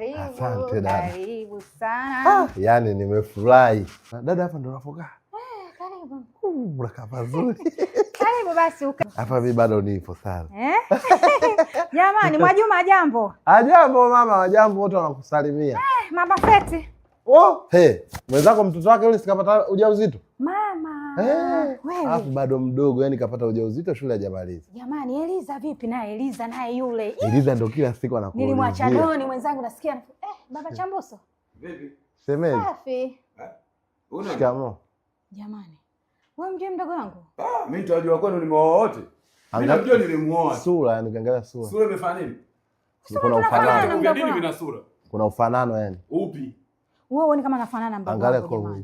Asante dada. Karibu sana. Yaani nimefurahi. Dada hapa ndo unafokaa? Karibu. Unakaa vizuri. Karibu basi hapa mimi bado nipo sana. Jamani, Mwajuma jambo. Jambo mama, wajambo wote wanakusalimia. Mama Feti. Mwenzako mtoto wake yule sikapata ujauzito? Mama. Wewe. Alafu bado mdogo, yani kapata ujauzito shule hajamaliza. Jamani, Eliza vipi naye? Eliza naye yule. Eliza ndo kila siku anakuuliza. Nilimwacha Doni mwenzangu nasikia. Baba Chambuso. Vipi? Semeji. Safi. Shikamoo. Jamani. Wewe mjue mdogo wangu? Mimi nitajua kwenu nimeoa wote. Mimi najua nilimuoa. Sura, yani ukiangalia sura. Sura imefanya nini? Kuna ufanano. Ongea nini vina sura? Kuna ufanano yani. Upi? Wewe ni kama nafanana mdogo wangu. Angalia kwa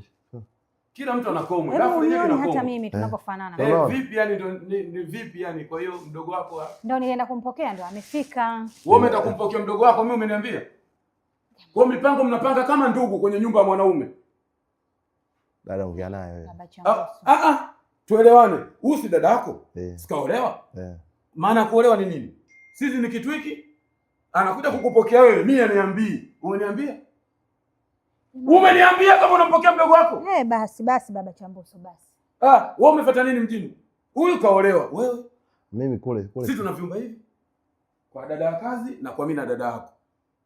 kila mtu ana komo. Alafu nione hata mimi tunapofanana. Vipi yani ni vipi yani? Kwa hiyo mdogo wako ndio nilienda kumpokea ndio amefika. Wewe umeenda kumpokea mdogo wako, mimi umeniambia? Kwa mipango mnapanga kama ndugu kwenye nyumba ya mwanaume. Dada ongea naye wewe. Tuelewane. Huyu si dada yako? Sikaolewa? Maana kuolewa ni nini? Sisi ni kitu hiki. Anakuja kukupokea wewe, mimi aniambii. Umeniambia? Umeniambia kama unampokea mdogo wako? Basi baba Chambuso basi. Wewe umefuata nini mjini? Huyu kaolewa, wewe? Mimi kule. Sisi tuna vyumba hivi. Kwa dada ya kazi na kwa mimi na dada yako.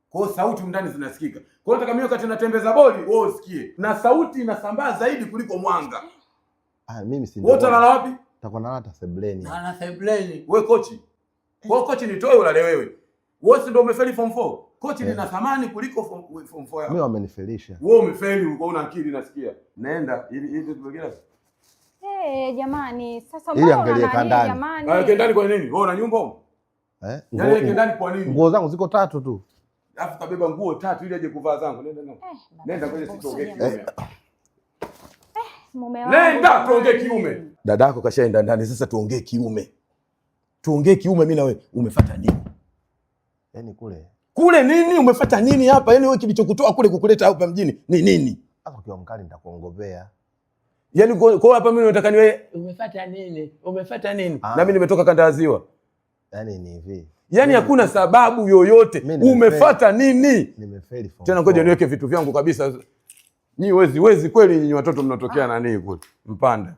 Kwa hiyo sauti ndani zinasikika. Kwa hiyo nataka mimi wakati natembeza bodi, wewe usikie. Na sauti inasambaa zaidi kuliko mwanga. Mimi si ndio. Wewe utalala wapi? Nitakuwa nalala hata sebleni. Na sebleni. Wewe kochi. Wewe kochi nitoe ulale wewe. Wewe si ndio umefeli form 4? Kochi lina thamani kuliko form 4 yako. Mimi wamenifelisha. Wewe umefeli, uko una akili nasikia. Naenda ili tupelekea. Jamani, sasa mbona unaangalia jamani? Wewe ndani kwa nini? Wewe una nyumba huko? Yaani ndani kwa nini? Nguo zangu ziko 3 tu. Alafu kabeba nguo 3 ili aje kuvaa zangu. Nenda kwenye sitoongee kiume. Mume wangu. Nenda tuongee kiume. Dadako kashaenda ndani, sasa tuongee kiume. Tuongee kiume, mimi na wewe. Umefuata nini? Yaani kule nini? Umefuata nini hapa? Yaani wewe kilichokutoa kule kukuleta hapa mjini ni nini? Hapo kiwa mkali nitakuongopea. Yaani kwa hapa mimi nataka niwe umefuata nini? Umefuata nini? Na mimi nimetoka kanda ya Ziwa. Yaani ni hivi. Yaani hakuna sababu yoyote. Umefuata nini? Nimefeli form. Tena ngoja niweke vitu vyangu kabisa. Nyinyi wezi kweli nyinyi watoto mnatokea nani kule? Mpanda.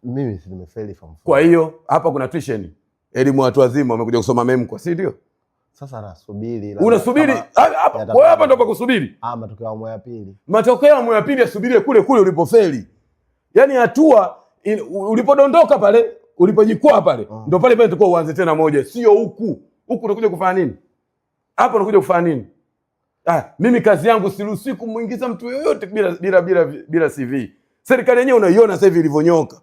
Mimi si nimefeli form. Kwa hiyo hapa kuna tuition. Elimu watu wazima wamekuja kusoma memko, si ndio? Sasa nasubiri. Unasubiri? Wewe hapa ndo pa kusubiri. Matokeo ya awamu ya pili. Matokeo ya awamu ya pili yasubirie kule ulipofeli. Yaani hatua ulipodondoka pale, ulipojikwaa pale, ndo pale tulikuwa uanze tena moja, sio huku. Huku unakuja kufanya nini? Hapa unakuja kufanya nini? Mimi kazi yangu siruhusi kumuingiza mtu yoyote bila CV. Serikali yenyewe unaiona sasa hivi ilivyonyoka.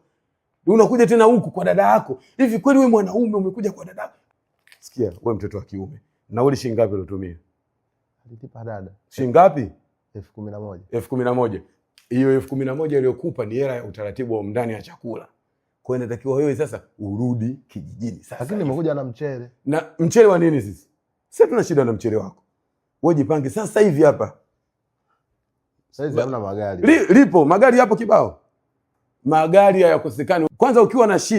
Unakuja tena huku kwa dada yako. Hivi kweli wewe mwanaume umekuja kwa dada? Sikia, wewe mtoto wa kiume. Nauli shilingi ngapi ulotumia? Alitipa dada. Shilingi ngapi? 11,000. 11,000. Hiyo 11,000 iliyokupa ni hela ya utaratibu wa ndani ya chakula. Kwa hiyo inatakiwa wewe sasa urudi kijijini sasa. Lakini nimekuja na mchele. Na mchele wa nini sisi? Sasa tuna shida na mchele wako. Wewe jipange sasa hivi hapa. Sasa hivi hamna magari. Lipo magari hapo kibao. Magari hayakosekani. Kwanza ukiwa na shida